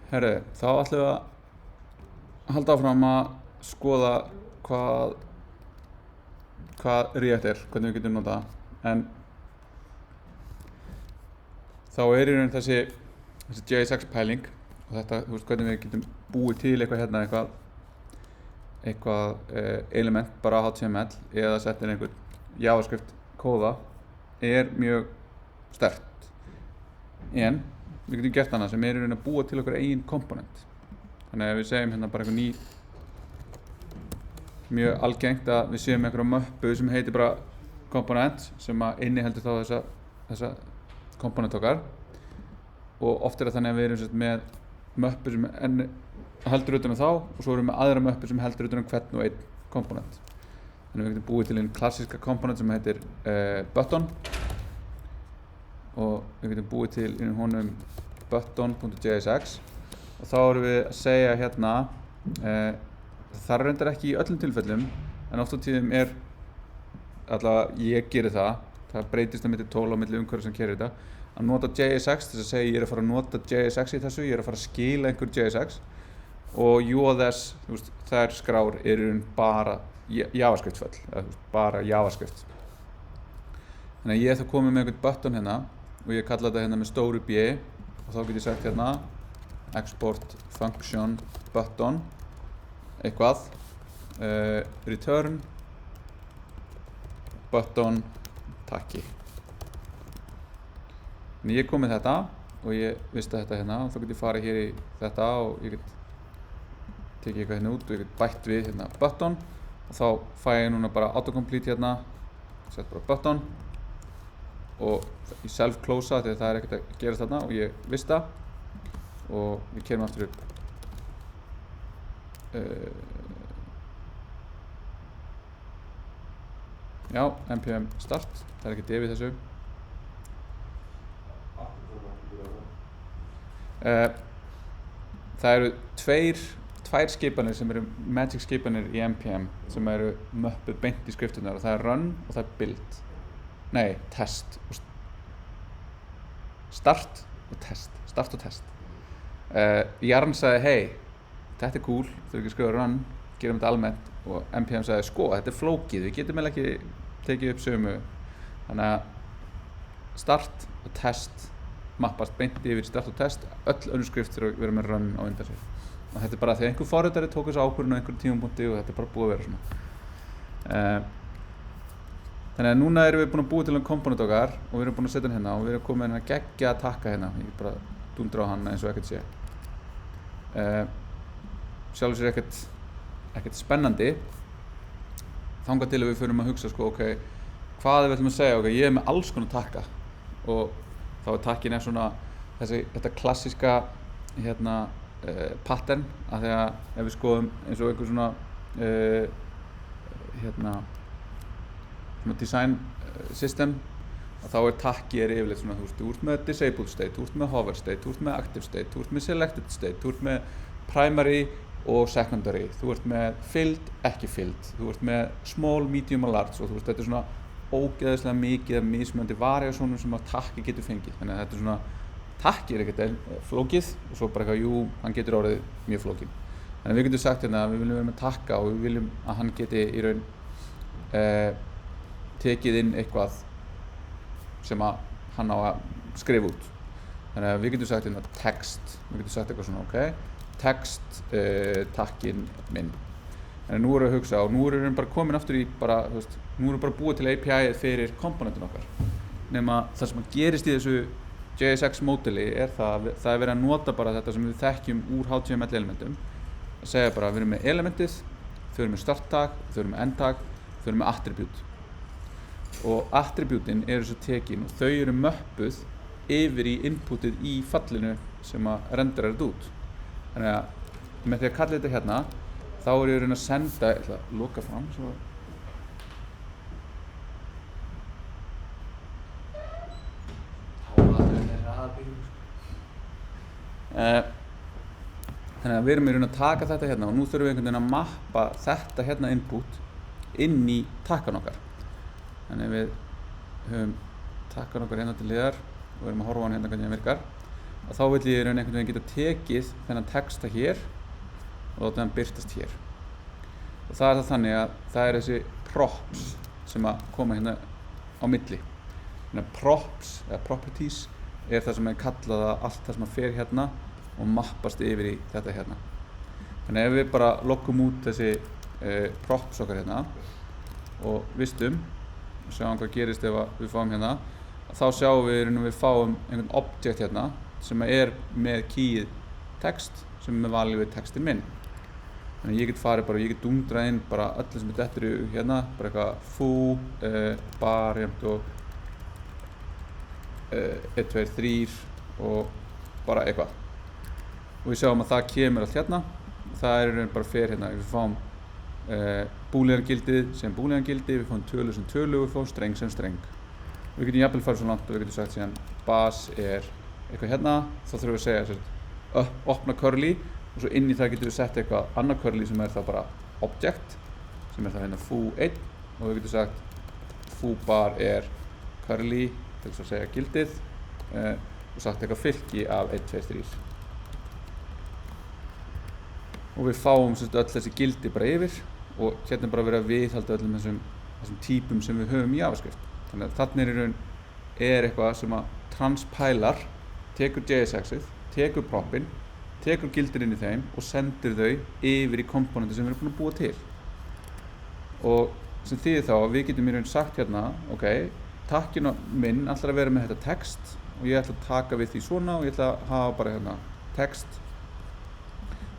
Herri, þá ætlum við að halda áfram að skoða hvað React hvernig við getum notað það. En þá í raun þessi JSX pæling og þetta, hvernig við getum búið til eitthvað element, bara HTML eða sett inn einhvern JavaScript kóða mjög sterkt. En við getum gert hana sem í raun að búa til okkar eigin komponent. Þannig að við segjum hérna bara einhver mjög algengt að við séum einhverja möppu sem heitir bara komponent sem að inniheldur þá þessa komponent okkar, og oft það þannig að við erum með möppu sem heldur utan þá og svo erum við með aðra möppu sem heldur utan hvern og einn komponent. Þannig að við getum búið til einn klassíska komponent sem heitir button, og við getum búið til í honum button.jsx, og þá erum við að segja hérna það reyndar ekki í öllum tilfellum en oft á tíðum allavega ég geri það breytist á milli tól og milli umhverfis sem gerir þetta, að nota JSX til að segja ég að fara að nota JSX í þessu, ég að fara að skila einhver JSX, og UOS, þær skrár bara JavaScript föll, bara JavaScript. Þannig að ég þá komið með einhvern button hérna og ég kalla þetta hérna með stóru B, og þá get ég sagt hérna export function button eitthvað return button takki. Þannig ég kom með þetta og ég vista þetta hérna, og þá get ég farið hér í þetta og ég get tekið eitthvað hérna út og ég get bætt við hérna button, og þá fæ ég núna bara autocomplete hérna, sett bara button og ég self-closea þegar það ekkert að gerast þarna og ég vista, og við kerum aftur upp já, npm start, það ekki devið þessu. Það eru tvær skipanir sem eru magic skipanir í npm sem eru möppuð beint í skriftunar, og það run og það build. Nei, test. Start og test. Jarn sagði, hey, þetta cool, þú ekki að skrifa run, gerum þetta almennt, og npm sagði, sko, þetta flókið, við getum ekki tekið upp sömu. Þannig að start og test mappast beint yfir start og test, öll önnur skrift fyrir að vera með run á undan sér. Og þetta bara því að einhver forritari tók þessu ákvörðun á einhverjum tímapunkti, og þetta bara búið að vera svona. Þannig að núna erum við búin að búa til komponent okkar og við erum búin að setja hann hérna og við erum komið hérna geggja að takka hérna. Ég bara dundra á hann eins og ekkert sé. Sjálfur sér ekkert spennandi, þangað til að við förum að hugsa, sko, ok, hvað við ætlum að segja, ok, ég með alls konar takka, og þá takkin svona þetta klassíska hérna pattern, af því að ef við skoðum eins og einhver svona hérna design system, og þá takki yfirleitt svona, þú ert með disabled state, þú ert með hover state, þú ert með active state, þú ert með selected state, þú ert með primary og secondary, þú ert með filled, ekki filled, þú ert með small, medium og large, og þetta svona ógeðslega mikið af mismunandi variasjónum sem að takki getur fengið. Þannig að þetta svona, takki ekkert flókið, og svo bara eitthvað, jú, hann getur orðið mjög flókið. Þannig að við getum sagt hérna að við viljum vera með takka og við viljum að hann geti í raun tekið inn eitthvað sem að hann á að skrifa út. Þannig að við getum sagt hérna text, við getum sagt eitthvað svona, ok, text takkin minn. Þannig að nú erum við að hugsa, og nú erum við bara komin aftur í bara, nú erum við bara búið til API fyrir komponentin okkar. Nema það sem gerist í þessu JSX módeli það verið að nota bara þetta sem við þekkjum úr HTML elementum, að segja bara við erum með elementið, þau erum með start tag, þau erum með end tag, þau erum með attribute. Og attributin eru svo tekin og þau eru möppuð yfir í inputið í fallinu sem að renderar þetta út. Þannig að með því að kalla þetta hérna, þá er ég að senda, ég ætla að loka fram svo. Þannig að við erum að taka þetta hérna, og nú þurfum við einhvern veginn að mappa þetta hérna input inn í takkan okkar. Þannig að við höfum takkan okkar hérna til hliðar og við erum að horfa á hann hérna hvernig það virkar. og þá vil ég í raun einhvern veginn geta tekið þennan texta hér og láta hann birtast hér. Og það er það þannig að það er þessi props sem að koma hérna á milli. Þannig að props eða properties er það sem er kallað að allt það sem að fer hérna og mappast yfir í þetta hérna. Þannig að ef við bara loggum út þessi props okkar hérna og vistum og sjáum hvað gerist ef við fáum hérna, þá sjáum við að við fáum einhvern object hérna sem er með keyið text sem er valið við textin minn. Þannig að ég get farið bara og ég get dundrað inn bara öllu sem þetta eru hérna, bara eitthvað foo, bar og 1, 2, 3 og bara eitthvað. Og við sjáum að það kemur allt hérna. Það er bara fer hérna, við fáum boolean gildið sem boolean gildi, við fáum tölu sem tölu, við fáum streng sem streng. Við getum jafnvel farið svo langt og við getum sagt síðan bas er eitthvað hérna, þá þurfum við að segja opna curly og svo inn í það getum við sett eitthvað annað curly sem er það bara object sem er það hérna foo1 og við getum sagt foo-bar er curly til þess að segja gildið og sagt eitthvað fylki af 1, 2, 3 og við fáum öll þessi gildi bara yfir og hérna er bara verið að viðhalda öllum þessum típum sem við höfum í JavaScript. Þannig að þarna er eitthvað sem að transpælar, tekur JSX-ið, tekur propin, tekur gildin inn í þeim og sendir þau yfir í komponenti sem við erum búin að búa til. Og sem þýðir þá að við getum í raun sagt hérna, ok, takkinn minn ætlar að vera með þetta text og ég ætla að taka við því svona og ég ætla að hafa bara hérna text.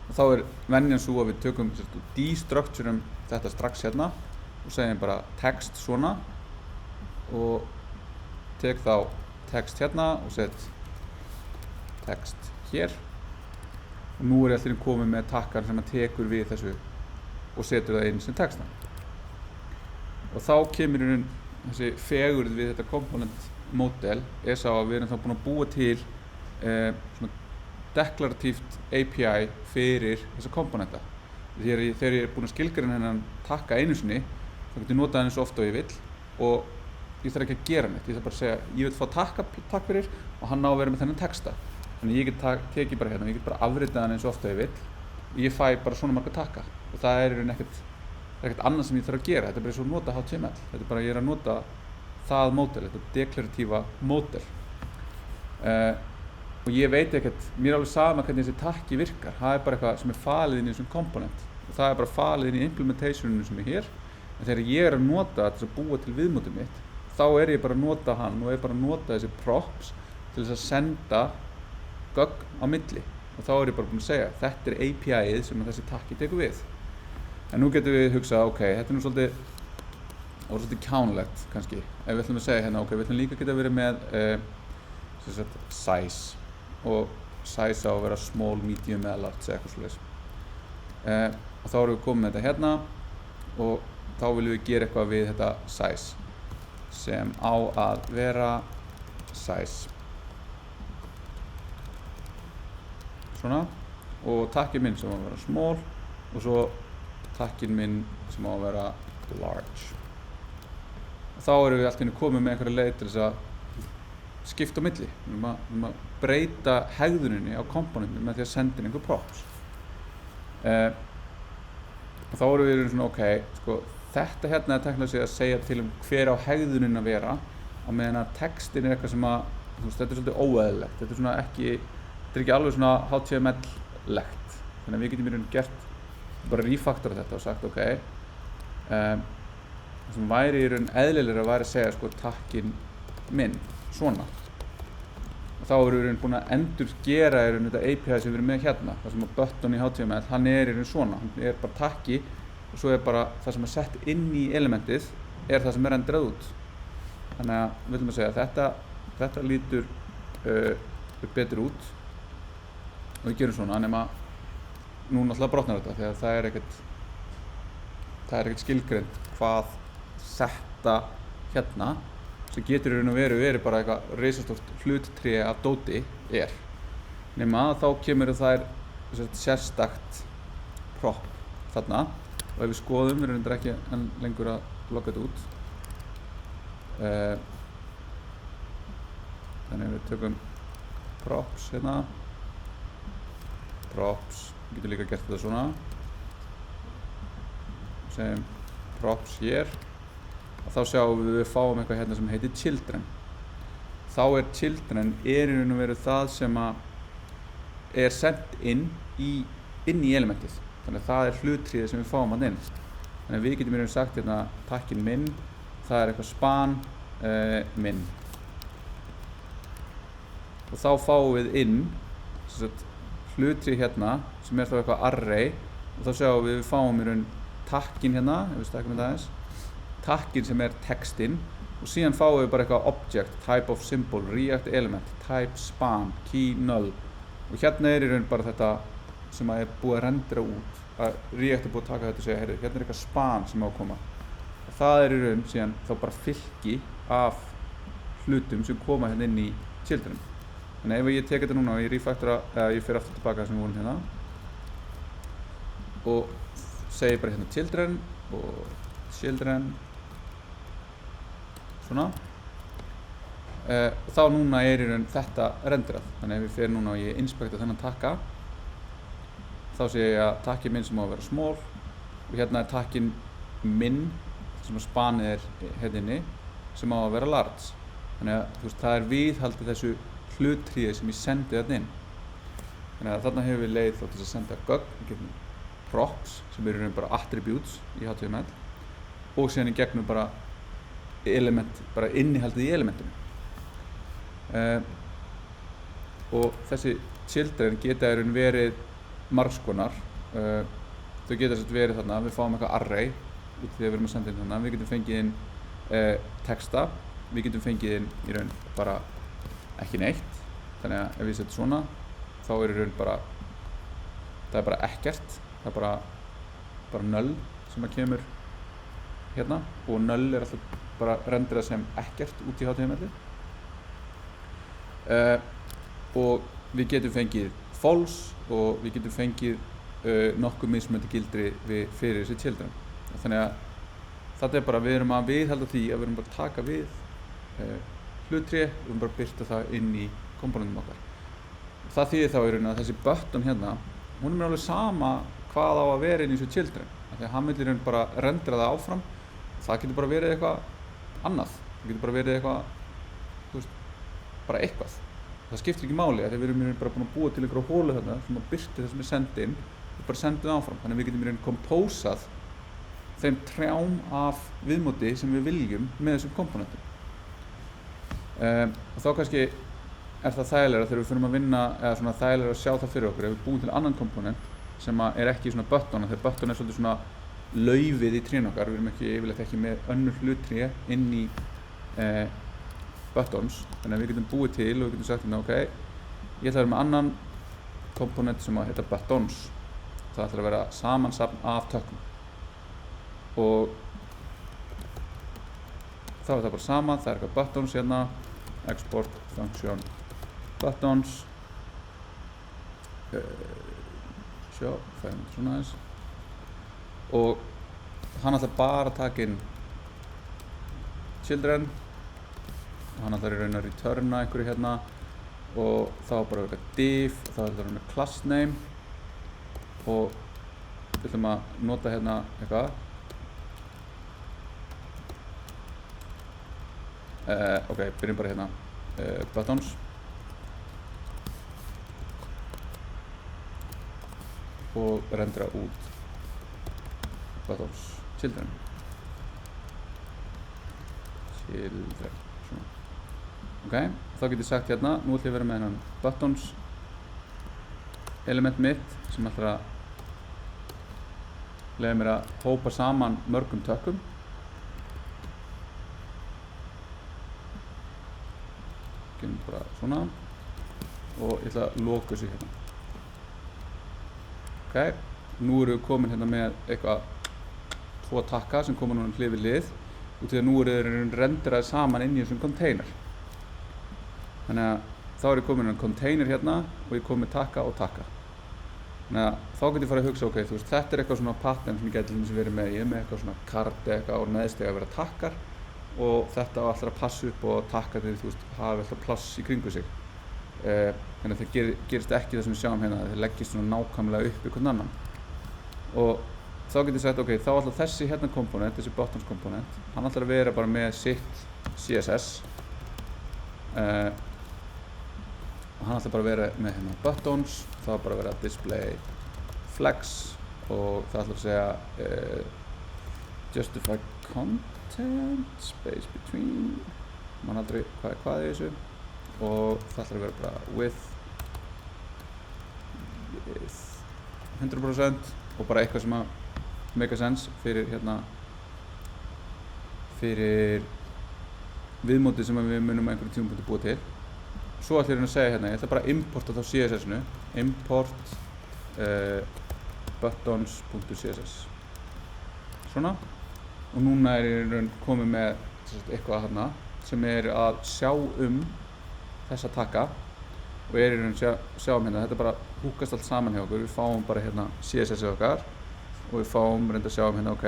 Og þá er venjan svo að við tökum destructurum þetta strax hérna og segjum bara text svona og tek þá text hérna og set text hér og nú er ég allir komið með takkar sem að tekur við þessu og setur það inn sem texta. Og þá kemur í raun þessi fegurð við þetta component model er sá að við erum þá búin að búa til svona deklaratíft API fyrir þessa komponenta. Þegar ég er búinn að skilgreina hennan takka einu sinni, þá get ég notað hann eins ofta og ég vill og ég þarf ekki að gera neitt. Ég þarf bara að segja, ég vil fá takk fyrir og hann á að vera með þennan texta. Þannig ég get tekið bara hérna og ég get bara afritað hann eins ofta og ég vill og ég fæ bara svona marga takka og það er ekkert annað sem ég þarf að gera. Þetta er bara eins og að nota HTML. Þetta er bara ég er að nota það módel, þetta deklaratífa módel. Og ég veit ekkert, mér er alveg sama hvernig þessi takki virkar. Það er bara eitthvað sem er falið inn í þessum komponent og það er bara falið inn í implementationinu sem er hér. En þegar ég er að nota til að búa til viðmótið mitt, þá er ég bara að nota hann og er bara að nota þessi props til þess að senda gögn á milli. Og þá er ég bara búinn að segja, þetta er API-ið sem þessi takki tekur við. En nú getum við hugsað, ok, þetta er nú svolítið kjánulegt kannski. Ef við ætlum að segja hérna, ok, við ætlum líka geta verið með size. Og size á að vera small, medium eða large eða eitthvað svoleiðis. Og þá erum við komið með þetta hérna og þá viljum við gera eitthvað við þetta size sem á að vera size svona og takkinn minn sem á að vera small og svo takkinn minn sem á að vera large. Og þá erum við allt í einu komið með einhverja leið til þess að skipta á milli. Við erum að breyta hegðuninni á komponentinu með því að senda inn einhver props. Og þá erum við svona, ok, sko, þetta hérna er teknilega sér að segja til hver á hegðunin að vera á meðan að textin er eitthvað sem að, þetta er svolítið óeðlilegt. Þetta er svona þetta er ekki alveg svona HTML-legt. Þannig að við getum í raun gert, bara refactora þetta og sagt, ok, það sem væri í raun eðlilegra væri að segja, sko, takkinn minn, svona. Og þá erum við búin að endurgera þetta API sem við erum með hérna. Það sem að button í HTML, hann er í raun svona. Hann er bara takki og svo er bara það sem er sett inn í elementið er það sem er endrað út. Þannig að við viljum að segja að þetta lítur betur út og við gerum svona nema nú náttúrulega brotnar þetta því að það er ekkert skilgreint hvað þetta hérna sem getur í raun og veru verið bara eitthvað risastórt hluttré af dóti er. Nema þá kemur það sérstakt prop þarna og ef við skoðum, við erum ekki lengur að logga þetta út. Þannig að við tökum props hérna, props, við getum líka gert þetta svona, segjum props hér, og þá sjáum við fáum eitthvað hérna sem heitir children. Þá children í raun og veru það sem að sent inn í elementið. Þannig að það hlutriðið sem við fáum að inn. Þannig að við getum í raun sagt hérna takkin minn, það eitthvað span minn. Og þá fáum við inn hlutrið hérna sem þá eitthvað array, og þá sjáum við fáum í raun takkin hérna, ef við stakkum þetta aðeins, takkin sem textinn, og síðan fáum við bara eitthvað object, type of symbol, react element, type span, key null, og hérna í raun bara þetta sem búið að rendera út, að React búið að taka þetta og segja, heyrðu, hérna eitthvað span sem á að koma, og það í raun síðan þá bara fylki af hlutum sem koma hérna inn í children. Þannig ef ég tek þetta núna og ég refactora, eða ég fer aftur tilbaka sem við vorum hérna og segi bara hérna children og children svona, og þá núna í raun þetta renderað. Þannig ef ég fer núna og ég inspekta þennan takka, þá sé ég að takkin minn sem á að vera small, og hérna takkin minn sem að spanið hérna inni sem á að vera large. Þannig að það viðhaldið þessu hluttriði sem ég sendi þarna inn. Þannig að þarna hefur við leið þá til að senda gögn, við getum props sem í raun bara attributes í HTML, og síðan í gegnum bara element, bara innihaldið í elementinu. Og þessi children geta í raun verið margskonar. Þau geta verið þarna, við fáum eitthvað array út því að við erum að senda inn þarna, við getum fengið inn texta, við getum fengið inn í raun bara ekki neitt. Þannig að ef ég setja svona, þá í raun bara, það bara ekkert, það bara null sem að kemur hérna, og null alltaf bara renderað sem ekkert út í HTML-ið. Og við getum fengið false og við getum fengið nokkuð mismunandi gildri fyrir þessi children. Þannig að þetta bara, við erum að viðhalda því að við erum bara að taka við hlutrið og við erum bara að birta það inn í komponentum okkar. Það þýðir þá í raun að þessi button hérna, hún mér alveg sama hvað á að vera inn í þessu children, af því að hann vill í raun bara rendera það áfram. Það getur bara verið eitthvað annað, það getur bara verið eitthvað, þú veist, bara eitthvað. Það skiptir ekki máli, af því við erum bara búin að búa til einhverja hólu þarna sem að birti það sem sendið inn og bara sendið það áfram. Þannig að við getum í raun kompósað þeim trjám af viðmóti sem við viljum með þessum komponentum. Og þá kannski það þægilegra þegar við förum að vinna, eða svona þægilegra að sjá það fyrir okkur ef við búum til annan komponent sem ekki svona button, þegar button svolítið svona laufið í trén okkar. Við erum yfirleitt ekki með önnur hluttré inn í buttons, þannig að við getum búið til og við getum sagt hérna, ok, ég ætla að vera með annan komponent sem að heita buttons. Það ætla að vera samansafn af tökum, og þá það bara saman, það eitthvað buttons hérna, export function buttons, færum þetta svona aðeins, og hann ætla bara að taka inn children, og hann ætla í raun að returna einhverju hérna, og þá bara eitthvað div, og þá ætla að vera með class name, og við ætlum að nota hérna eitthvað. Ok, byrjum bara hérna, buttons, og rendera út buttons, children, svona. Ok, þá get ég sagt hérna, nú ætlum ég að vera með hennan buttons element mitt sem ætlar að leyfa mér að hópa saman mörgum tökum. Bara svona, og ég ætla að loka þessu hérna. Ok, nú erum við komin hérna með eitthvað tvo takka sem koma núna hlið við hlið, og því að nú eru þeir renderaði saman inn í þessum container. Þannig að þá er ég komin með container hérna og ég komin með takka og takka. Þannig að þá get ég farið að hugsa, ok, þú veist, þetta er eitthvað svona pattern sem ég geti til þess að vera með, ég er með eitthvað svona kart eitthvað og neðst að vera takkar, og þetta á alltaf að passa upp og takka þegar þú veist hafi alltaf pláss í kringu sig. þannig að það gerist ekki það sem við sjáum hérna, þeir leggist svona nákvæmlega upp í hvern annan. Og þá getur ég sagt, ok, þá ætlar þessi hérna komponent, þessi buttons komponent, hann ætlar að vera bara með sitt CSS. Og hann ætlar bara að vera með hérna buttons, það er bara að vera display flex og það ætlar að segja justify content space between, mann aldrei hvað í þessu, og það ætlar að vera bara with 100% og bara eitthvað sem að make sense fyrir hérna fyrir viðmótið sem við munum einhverjum tímapunkti búa til. Svo ætla ég að segja hérna, ég ætla bara að importa þá CSS-inu, import buttons.css, svona, og núna er ég komið með eitthvað hérna sem er að sjá þessa takka og er í raun sjá hérna, þetta bara húkast allt saman hjá okkur, við fáum bara hérna CSS-ið okkar og við fáum reynda að sjá hérna, ok,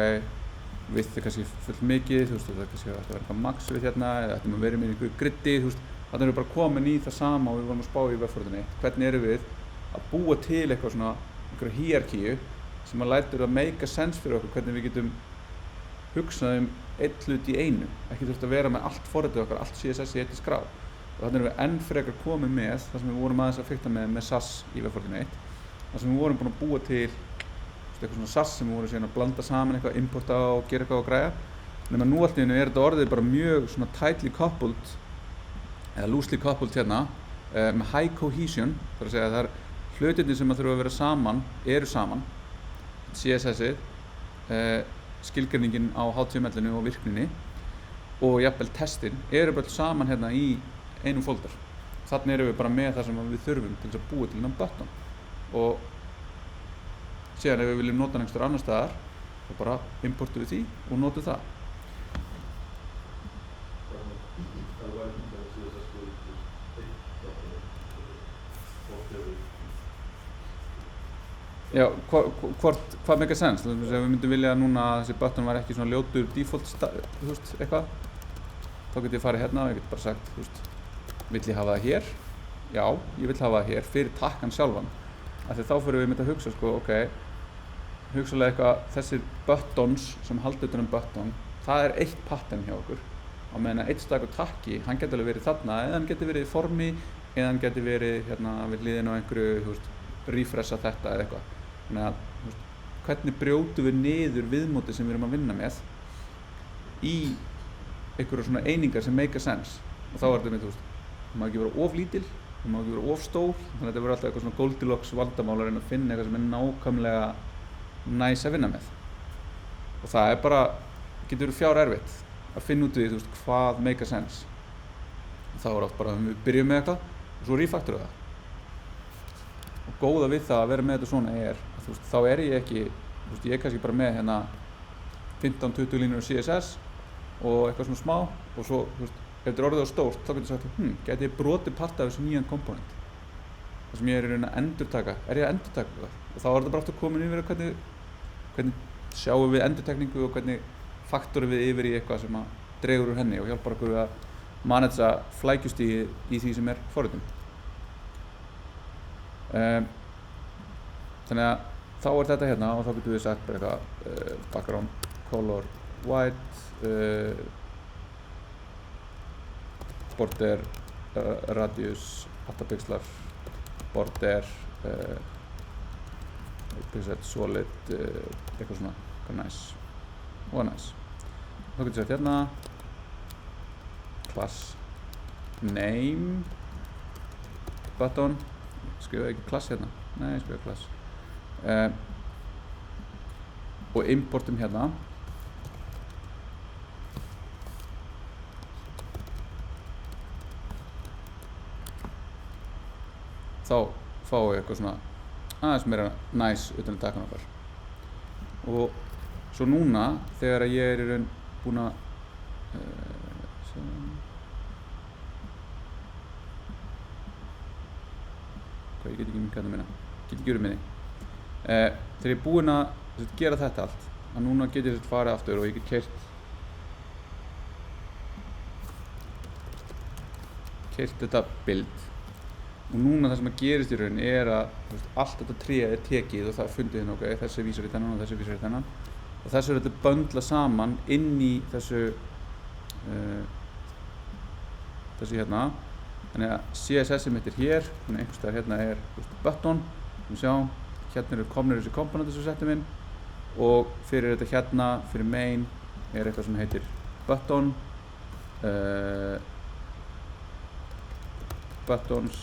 við þið kannski fullt mikið, þú veist, það kannski ætti að vera eitthvað max við hérna, eða ættum að vera með einhverju griddi, þú veist, þannig erum við bara komin í það sama og við vorum að spá í vefforðinni, hvernig erum við að búa til eitthvað svona, einhverja hierarkíu sem að lætur að make sense fyrir okkur, hvernig við getum hugsað einn hlut í einu, ekki þurft að vera með allt forritið okkar, allt CSS í einni skrá. Og þannig erum við enn frekar komið með það sem við vorum aðeins að fikta með SAS í vefforðinni 1, þar sem við vorum búin að búa til eitthvað svona SAS sem við vorum síðan að blanda saman eitthvað, importa og gera eitthvað og græja. Nema nú allt í einu þetta orðið bara mjög svona tightly coupled eða loosely coupled hérna með high cohesion, þar að segja að það er hlutirnir sem að þurfa að vera saman, eru saman, CSS-ið, skilgreiningin á HTML-inu og virkninni og jafnvel testin eru bara saman hérna í einum folder. Þannig erum við bara með það sem við þurfum til þess að búa til innan button og síðan ef við viljum nota einhverstaðar annar staðar þá bara importum við því og notum það. Já, hvað make sense? Ef við myndum vilja núna að þessi button var ekki svona ljótur default þú veist, eitthvað, þá get ég farið hérna og ég get bara sagt, þú veist, vill ég hafa það hér? Já, ég vill hafa það hér fyrir takkan sjálfan. Af því þá fyrir við að hugsa, sko, ok, hugsalega eitthvað, þessir buttons sem halda utan button, það er eitt pattern hjá okkur. Á meðan að eitt stakur takki, hann getur alveg verið þarna, eða hann getur verið í formi, eða hann getur verið hérna við hliðina á einhverju, þú veist, refresha þetta eða eitthvað. Þannig að, þú veist, hvernig brjótum við niður viðmótið sem við erum að vinna með í einhverju svona einingar sem make sense. Og þá er þetta með, þú veist, það má ekki vera of lítil, það má ekki vera of stór, þannig að þetta verður alltaf eitthvað svona Goldilocks vandamál að reyna að finna eitthvað sem er nákvæmlega næs að vinna með. Og það er bara, getur verið fjárerfitt að finna út í því, þú veist, hvað make sense. Og þá er oft bara við byrjum með eitthvað og svo refactorum það. Og góða við það að vera með þetta svona er að, þú veist, þá er ég ekki, þú veist, ég er kannski bara með hérna 15-20 línur CSS og eitthvað svona smá og svo, þú veist, ef þetta er orðið á stórt þá getur ég sagt, geti ég brotið part af þessu nýjan komponent þar sem ég er í raun að endurtaka, er ég að endurtaka það? Og þá er þetta bara aftur komin yfir hvernig sjáum við endurtekningu og hvernig faktorum við yfir í eitthvað sem að dregur úr henni og hjálpar okkur að managea flækjustígi í því sem er forritun. Þannig að þá er þetta hérna og þá getum við sagt bara eitthvað background color white, border radius 8 pixlar, border pixel solid eitthvað svona, eitthvað nice og nice. Þá getum við sagt hérna class name button, skrifa ekki class hérna, nei, skrifa class og importum hérna þá fáum við eitthvað svona aðeins meira nice utan að taka okkar og svo núna þegar ég er í raun búin að ég get ekki minkað þetta minna, get ekki verið minni. Þegar ég er búinn að gera þetta allt, að núna get ég farið aftur og ég get keyrt þetta build og núna það sem að gerist í raun að allt þetta tré tekið og það fundið hérna, ok, þessi vísar í þennan og þessi vísar í þennan og þessu þetta böndla saman inn í þessu hérna. Þannig að CSS-ið mitt hér, þannig einhvers staðar hérna button, sjá, hérna eru komnir þessi komponentir sem settum inn og fyrir þetta hérna, fyrir main, eitthvað sem heitir button, buttons,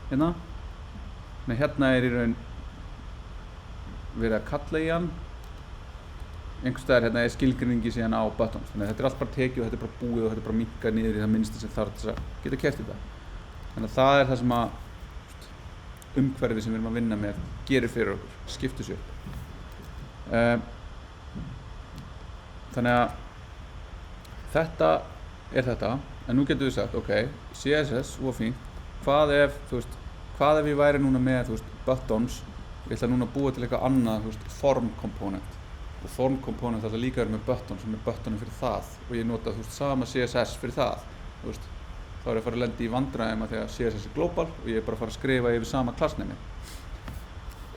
hérna, þannig hérna í raun verið að kalla í hann, einhvers staðar hérna skilgreiningi síðan á buttons, þannig að þetta allt bara tekið og þetta bara búið og þetta bara minkað niður í það minnsta sem þarf til að geta kert þetta. Þannig að það það sem að umhverfið sem við erum að vinna með gerir fyrir okkur, skiptir sér upp. Þannig að þetta þetta, en nú getum við sagt, ok, CSS, fínt, hvað ef ég væri núna með, buttons, ég ætla núna að búa til eitthvað annað, form component. Og form component ætla líka að vera með button sem buttonin fyrir það og ég nota sama CSS fyrir það. Þá ég að fara að lenda í vandræðum að því að CSS global og ég bara að fara að skrifa yfir sama klassnemi.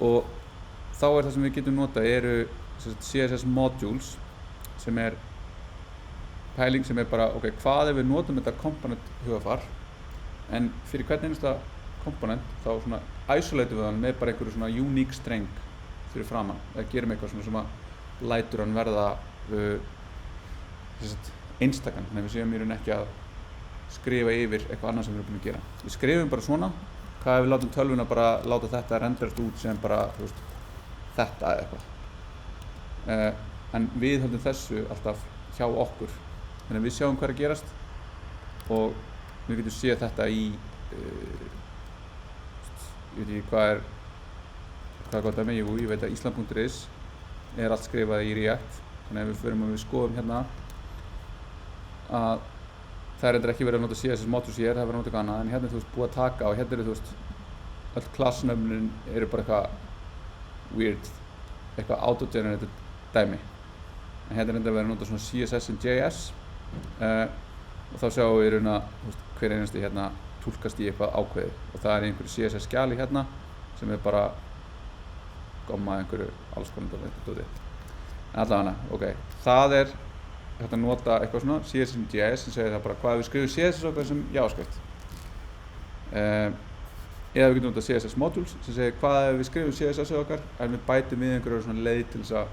Og þá það sem við getum nota eru CSS modules sem pæling sem bara, ok, hvað ef við notum þetta component hugafar en fyrir hvern einasta component þá isolatum við hann með bara einhverju unique string fyrir framan. Það gerum eitthvað sem að lætur hann verða einstakann, þannig að við séum í raun ekki að skrifa yfir eitthvað annað sem við erum búin að gera. Við skrifum bara svona, hvað ef við látum tölvuna bara láta þetta renderast út sem bara þetta eða eitthvað. En við höldum þessu alltaf hjá okkur, þannig að við sjáum hvað að gerast og við getum séð þetta í ég veit ekki hvað gott að mig, ég veit að Ísland.is allt skrifað í React, þannig að við förum og við skoðum hérna að það reyndar ekki verið að nota CSS modules hér, það verið að nota eitthvað annað, en hérna búið að taka og hérna öll klassnöfnin eru bara eitthvað weird, eitthvað auto-generated dæmi. En hérna reyndar verið að nota svona CSS and JS og þá sjáum við raun að hver einasti hérna túlkast í eitthvað ákveðið og það einhverju CSS skjali hérna sem bara gomma einhverju alls konar dóti. En allavega, ok, það hægt að nota eitthvað svona CSS and JS sem segir það bara hvað við skrifum CSS okkar sem JavaScript. Eða við getum nota CSS modules sem segir hvað við skrifum CSS okkar en við bætum við einhverju svona leið til þess að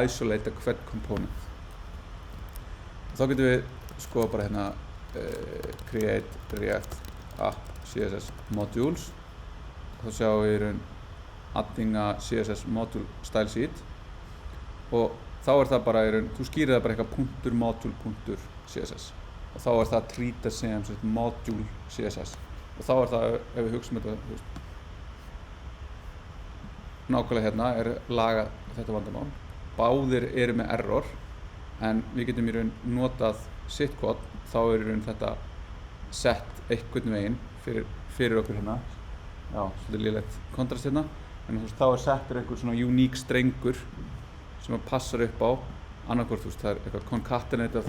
isolata hvert component. Þá getum við skoða bara hérna create react app CSS modules og þá sjáum við í raun adding a CSS module style sheet og þá það bara í raun, þú skýrir það bara eitthvað .module.css og þá það að trýta sem module CSS og þá það, ef við hugsaum þetta nákvæmlega hérna laga þetta vandamál. Báðir eru með error en við getum í raun notað sitt kod, þá í raun þetta sett einhvern veginn fyrir okkur hérna. Já, svolítið lélegt kontrast hérna. En þá settur einhver svona unique strengur sem passar upp á annarkvort, það eitthvað concatenate,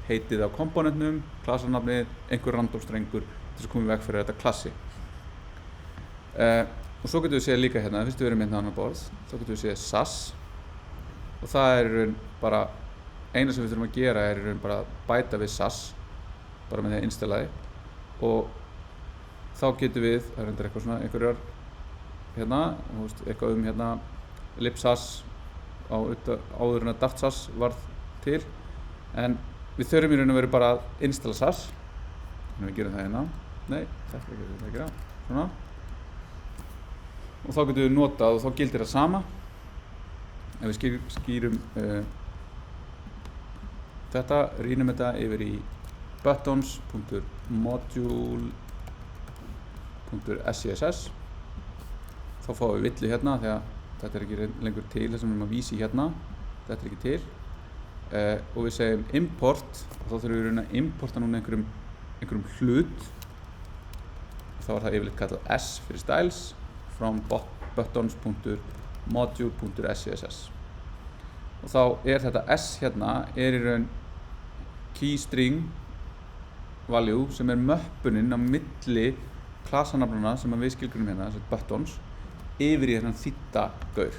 heitið á komponentnum, klassarnafnið, einhver random strengur til þess að koma í veg fyrir þetta klassi. Og svo getum við séð líka hérna, fyrst við erum hérna á annar borð, þá getum við séð SAS og það í raun bara eina sem við þurfum að gera í raun bara að bæta við SAS bara með því að installaði og þá getum við, það reyndar eitthvað svona einhverjar hérna, eitthvað hérna libsas áður en að daftsas varð til en við þurfum í raun að vera bara að installa SAS þannig að við gerum það hérna nei, þetta er ekki að gera svona og þá getum við notað og þá gildir það sama ef við skýrum þetta, rýnum þetta yfir í buttons.module.scss þá fáum við villu hérna þegar þetta er ekki lengur til þess að við erum að vísi hérna þetta er ekki til og við segjum import og þá þurfum við að importa núna einhverjum hlut og þá það yfirleitt kallað s fyrir styles from buttons.module.scss og þá þetta s hérna í raun key string value sem möppunin á milli klasanafnana sem við skilgreinum hérna, þessi buttons, yfir í þennan þýdda gaur.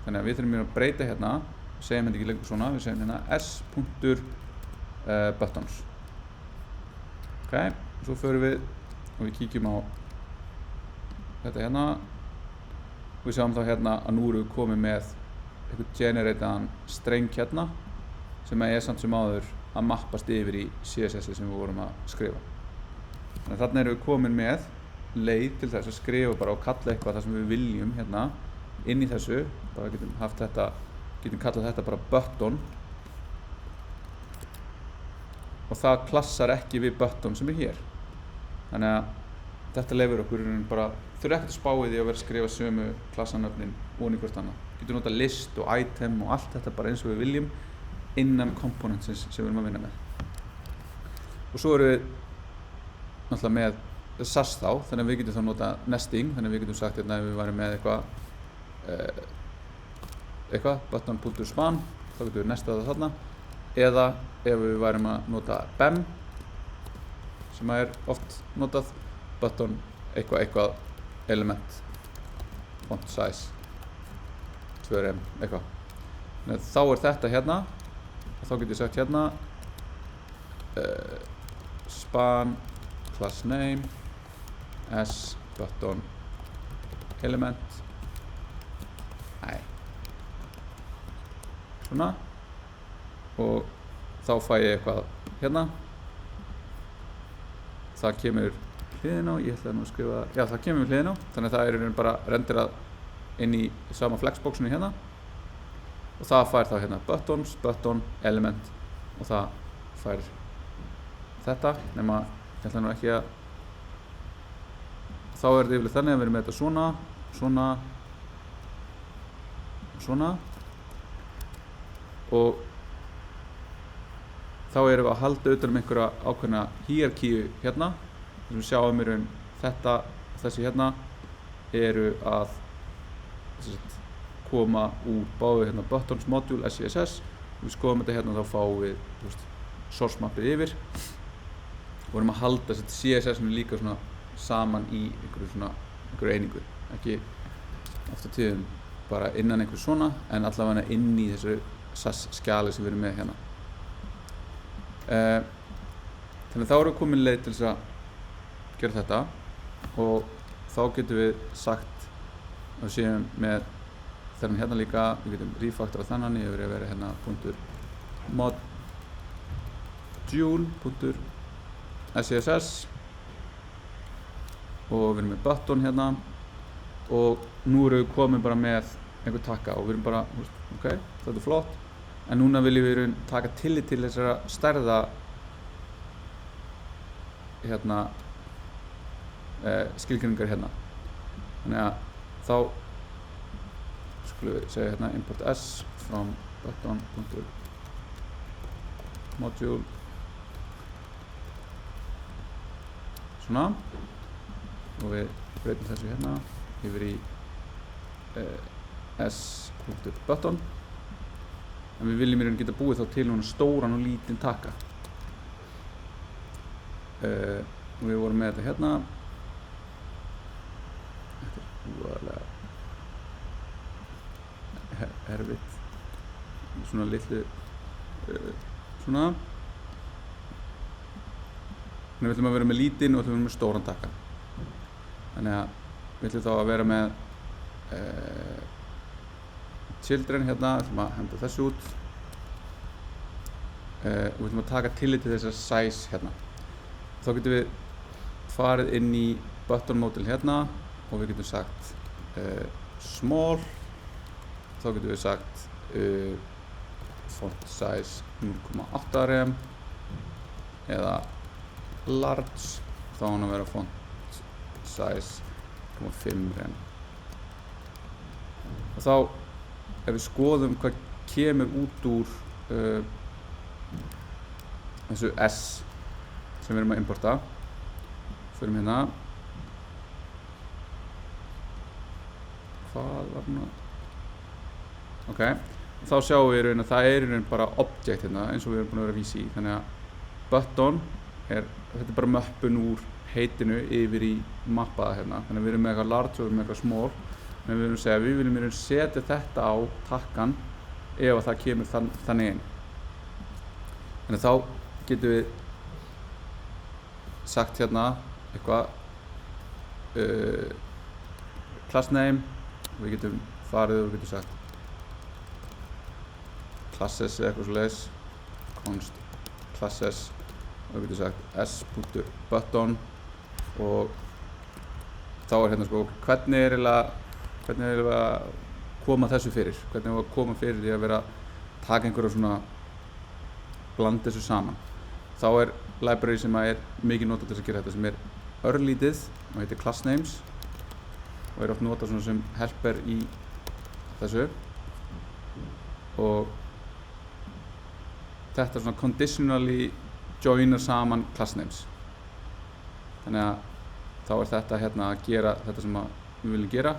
Þannig að við þurfum að breyta hérna, segjum þetta ekki lengur svona, við segjum hérna s.buttons. Ok, svo förum við og við kíkjum á þetta hérna og við sjáum þá hérna að nú erum við komið með einhvern generataðan streng hérna sem samt sem áður að mappast yfir í CSS sem við vorum að skrifa. Þannig að þarna erum við komin með leið til þess að skrifa bara og kalla eitthvað það sem við viljum hérna inn í þessu. Bara getum kallað þetta bara button og það klassar ekki við button sem hér. Þannig að þetta leyfir okkur bara, þurfa ekkert að spá í því að vera að skrifa sömu klassanöfnin ofan í hvort annað. Getum nota list og item og allt þetta bara eins og við viljum innan componentsins sem við erum að vinna með. Og svo erum við náttúrulega með SAS þá, þannig að við getum þá nota nesting, þannig að við getum sagt hérna ef við værum með eitthvað button.span, þá getum við nestað það þarna, eða ef við værum að nota bem sem oft notað, button eitthvað element font size 2rm eitthvað. Þannig að þá þetta hérna og þá getum við sagt hérna span class name s button element svona og þá fæ ég eitthvað hérna, það kemur hliðin á, ég ætla nú að skrifa, já það kemur hliðin á, þannig að það bara renderað inn í sama flexboxinu hérna og það fær þá hérna buttons, button, element og það fær þetta, nema ég ætla nú ekki að, þá þetta yfirleitt þannig að við erum með þetta svona og þá erum við að halda utan einhverja ákveðna hierarkíu hérna sem við sjáum þetta og þessi hérna eru að koma úr báðu hérna buttons module SCSS og við skoðum þetta hérna og þá fáum við source mappið yfir og erum að halda CSS líka svona saman í einhverju einingu, ekki oft á tíðum bara innan einhver svona en allavega inn í þessu SAS skjali sem við erum með hérna. Þannig að þá erum við komin leið til þess að gera þetta og þá getum við sagt að við séum með þennan hérna líka, við getum refactorað þennan yfir að vera hérna .module.scss og við erum með button hérna og nú erum við komin bara með einhver takka og við erum bara, ok, þetta flott en núna viljum við taka tillit til þessara stærða hérna skilgreiningar hérna. Þannig að þá skulum við segja hérna import s from button.module svona og við breytum þessu hérna yfir í s.button en við viljum geta búið þá til núna stóran og lítinn takka og við vorum með þetta hérna þetta voðalega erfitt svona litlu svona þannig við ætlum að vera með lítinn og ætlum að vera með stóran takka þannig að við ætlum þá að vera með children hérna, við ætlum að henda þessu út og við ætlum að taka tillit til þessar size hérna. Þá getum við farið inn í button module hérna og við getum sagt small, þá getum við sagt font size 0,8 rem eða large, þá á hann að vera font size 0,5 rem og þá ef við skoðum hvað kemur út úr þessu S sem við erum að importa förum hérna hvað var hérna ok, þá sjáum við að það er bara object hérna eins og við erum búin að vera að vísa í þannig að button þetta bara möppun úr heitinu yfir í mappaða hérna. Þannig að við erum með eitthvað large og við erum með eitthvað small. En við viljum segja að við viljum setja þetta á takkan ef það kemur þannig inn. Þannig þá getum við sagt hérna eitthvað class name og við getum farið og við getum sagt classes eða eitthvað svoleiðis const classes og við getum sagt s.button og þá hérna sko hvernig er að koma þessu fyrir, hvernig er að koma fyrir því að vera að taka einhverju svona blanda þessu saman. Þá er library sem er mikið notað til þess að gera þetta sem er örlítið og heitir class names og er oft notað svona sem helper í þessu og þetta svona conditionally joinar saman class names. Þannig að þá er þetta hérna að gera þetta sem við viljum gera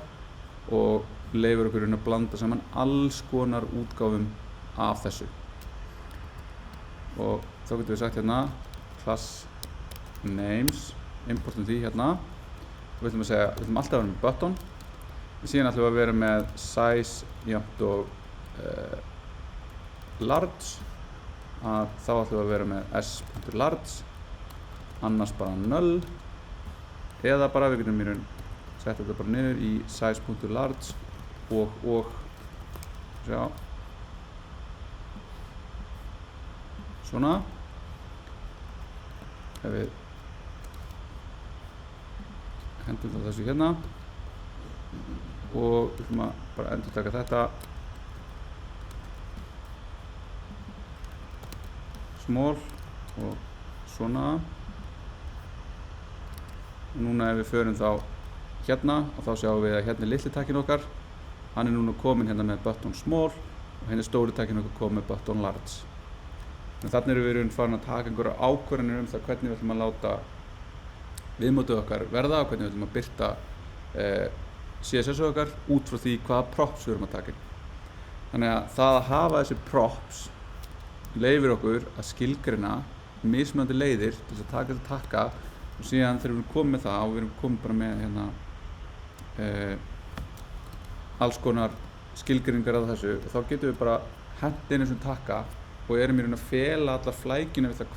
og leyfir okkur að blanda saman alls konar útgáfum af þessu. Og þá getum við sagt hérna class names, importum því hérna og við ætlum að segja, við ætlum alltaf að vera með button og síðan ætlum við að vera með size jafnt og large að þá ætlum við að vera með s.large annars bara null eða bara við getum setja þetta bara niður í size.large og sjá svona ef við hendum það þessu hérna og við ætlum að bara endurtaka þetta small og svona og núna ef við förum þá hérna og þá sjáum við að hérna er litli takkinn okkar hann er núna komin hérna með button small og hérna er stóri takkinn okkar komin með button large. En þannig erum við farin að taka einhverjar ákvarðanir um það hvernig við ætlum að láta viðmótið okkar verða og hvernig við ætlum að birta CSS okkar út frá því hvaða props við erum að taka inn. Þannig að það að hafa þessi props leyfir okkur að skilgreina mismunandi leiðir til þess að taka þetta takka og síðan þegar við erum komið með það og við erum komið bara með hérna alls konar skilgreiningar af þessu og þá getum við bara hent inn þessum takka og erum í raun að fela alla flækjuna við það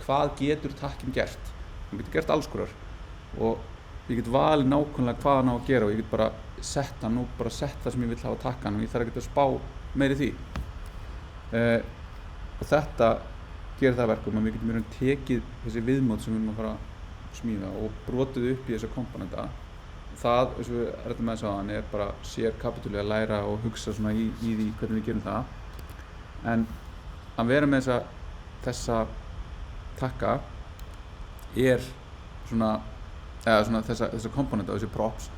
hvað getur takkinn gert. Hann getur gert alls konar og ég get valið nákvæmlega hvað hann á að gera og ég get bara sett það sem ég vil hafa takkan og ég þarf ekki að spá meiri því. Og þetta gerir það verkum að við getum í raun tekið þessi viðmót sem við erum að fara að smíða og brotið upp í þessa komponenta. Það, eins og við ræddum með þess aðan, er bara sér kapitúli að læra og hugsa svona í því hvernig við gerum það. En að vera með þessa takka er svona, eða svona þessa komponenta og þessi props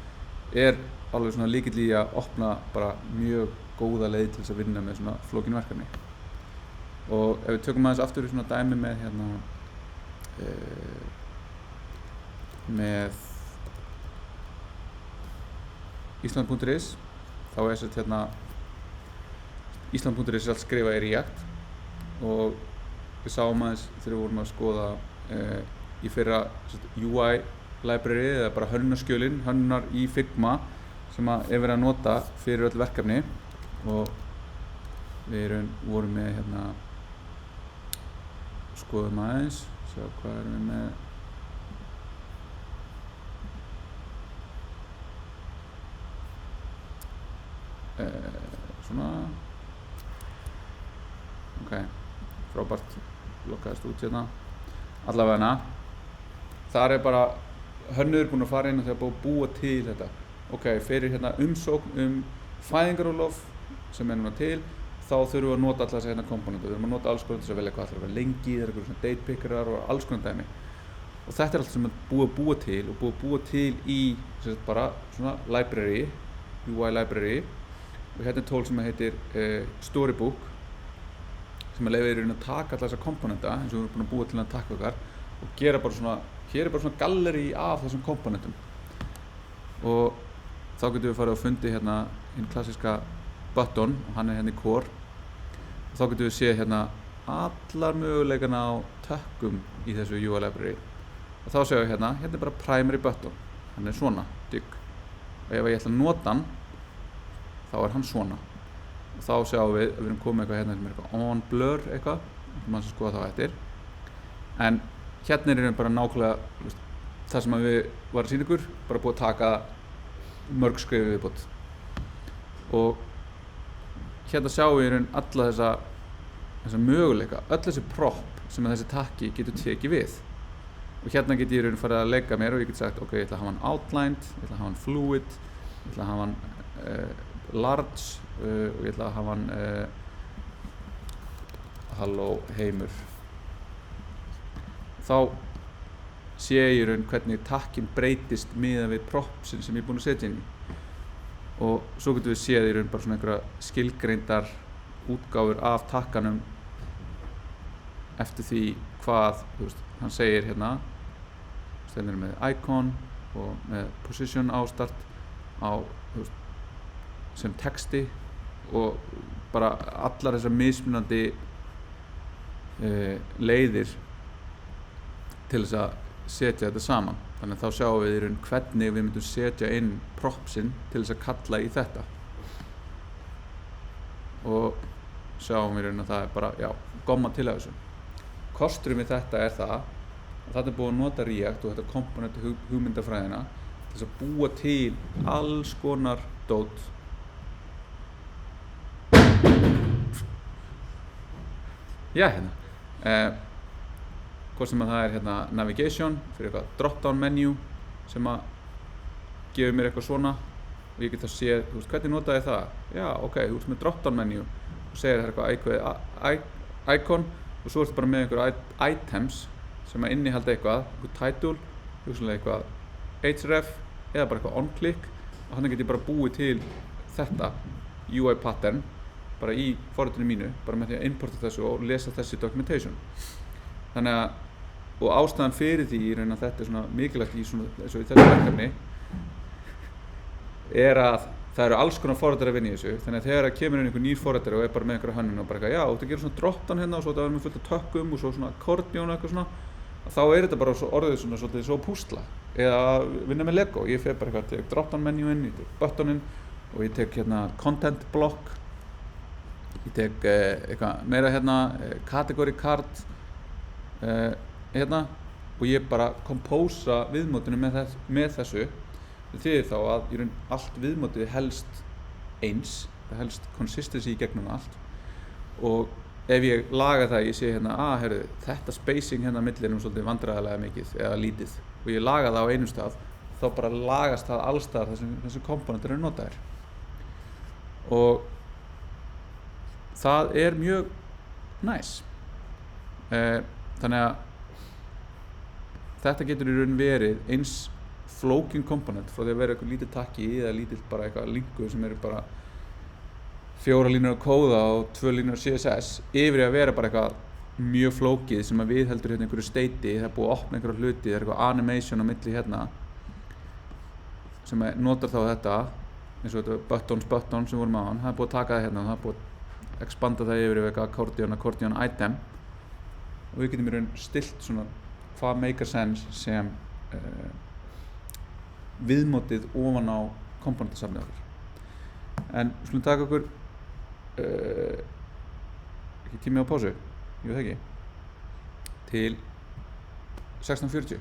er alveg svona lykill í að opna bara mjög góða leið til þess að vinna með svona flókin verkefni. Og ef við tökum aðeins aftur í svona dæmi með hérna með Ísland.is þá er þetta hérna Ísland.is er allt skrifað í React og við sáum aðeins þegar við vorum að skoða í fyrra UI library eða bara hönnunarskjölin, hönnunar í Figma sem er verið að nota fyrir öll verkefni og við vorum með hérna skoðum aðeins, sjá hvað erum við með svona ok, frábært lokkaðist út hérna allavega þar er bara hönnuður búinn að fara inn og það er búið að búa til þetta ok, fyrir hérna umsókn fæðingarorlof sem er núna til þá þurfum við að nota alltaf þessa hérna komponentu við þurfum að nota alls konar til þess að velja hvað ætlar að vera lengi það er eitthvað svona date pickerar og alls konar dæmi og þetta er allt sem er búið að búa til og búið að búa til í bara svona library UI library og hérna er tól sem heitir Storybook sem að leyfir að taka alla þessa komponenta eins og við erum búin að búa til að taka okkar og gera bara svona, hér er bara svona gallerí af þessum komponentum og þá getum við farið að fundi hérna hinn klassíska button og hann er hérna í core og þá getum við séð hérna allar möguleikana á tökkum í þessu UI library og þá sjáum við hérna bara primary button, hann svona dygg og ef ég ætla að nota hann þá hann svona og þá sjáum við að við erum komið eitthvað hérna sem eitthvað on blur eitthvað, mann sem skoða þá eftir en hérna við bara nákvæmlega það sem við varum að sýna ykkur, bara búið að taka mörg skrif viðbót og hérna sjáum við alla þessa möguleika, öll þessi prop sem þessi takki getur tekið við og hérna get ég farið að leika mér og ég get sagt ok, ég ætla að hafa hann outlined, ég ætla að hafa hann fluid, ég ætla að hafa hann large og ég ætla að hafa hann halló heimur þá sé ég hvernig takkin breytist miðað við propsin sem ég er búinn að setja inn í og svo getum við séð bara svona einhverja skilgreindar útgáfur af takkanum eftir því hvað hann segir hérna stendur með icon og með position ástart á sem texti og bara allar þessar mismunandi leiðir til þess að setja þetta saman þannig að þá sjáum við hvernig við myndum setja inn propsin til þess að kalla í þetta og sjáum við að það bara, já, gomma til af þessu kosturinn við þetta það að þetta búið að nota React og þetta komponent hugmyndafræðina til þess að búa til alls konar dót já, hérna hvort sem að það hérna navigation fyrir eitthvað drop-down menu sem að gefur mér eitthvað svona og ég get að sé, hvernig nota ég það? Já, ok, þú ert með drop-down menu og segir það eitthvað icon og svo ertu bara með einhver items sem að innihalda eitthvað title, hugsanlega eitthvað href eða bara eitthvað on-click og þannig get ég bara búið til þetta UI pattern bara í forritinu mínu, bara með því að importa þessu og lesa þessi documentation þannig að og ástæðan fyrir því að þetta svona mikilvægt í þessu verkefni að það eru alls konar forritari að vinna í þessu þannig að þegar það kemur inn einhver nýr forritari og bara með einhverja hönnun og bara eitthvað, já, þú ert að gera svona drop-down hérna og svo þetta verður með fullt af tökkum og svo svona accordion og eitthvað svona þá þetta bara orðið svona svolítið svo púsla eða vinna með Lego, ég fer bara eitthvað, tek drop-down menuinn, ég tek buttonin og ég tek hérna content block ég tek eitthvað meira hérna category card hérna og ég bara kompósa viðmótinu með þessu það þýðir þá að allt viðmótið helst eins það helst consistency í gegnum allt og ef ég laga það ég sé hérna heyrðu, þetta spacing hérna milli svolítið vandræðalega mikið eða lítið og ég laga það á einum stað þá bara lagast það allstaðar þessum komponentur notaðir og það mjög næs þannig að þetta getur í raun verið eins flókin komponent frá því að vera eitthvað lítið takki eða lítið bara eitthvað linkur sem bara 4 línur að kóða og 2 línur CSS yfir að vera bara eitthvað mjög flókið sem að viðheldur hérna einhverju steiti það búið að opna einhverju hluti, það eitthvað animation á milli hérna sem notar þá þetta eins og þetta button sem vorum á hann það búið að taka það hérna og það búið að expanda það yfir eitthvað accordion item og við getum í raun stilt svona hvað make sense sem viðmótið ofan á komponentasafnið okkur en við skulum taka okkur ekki tími á pásu, jú það ekki til 16:40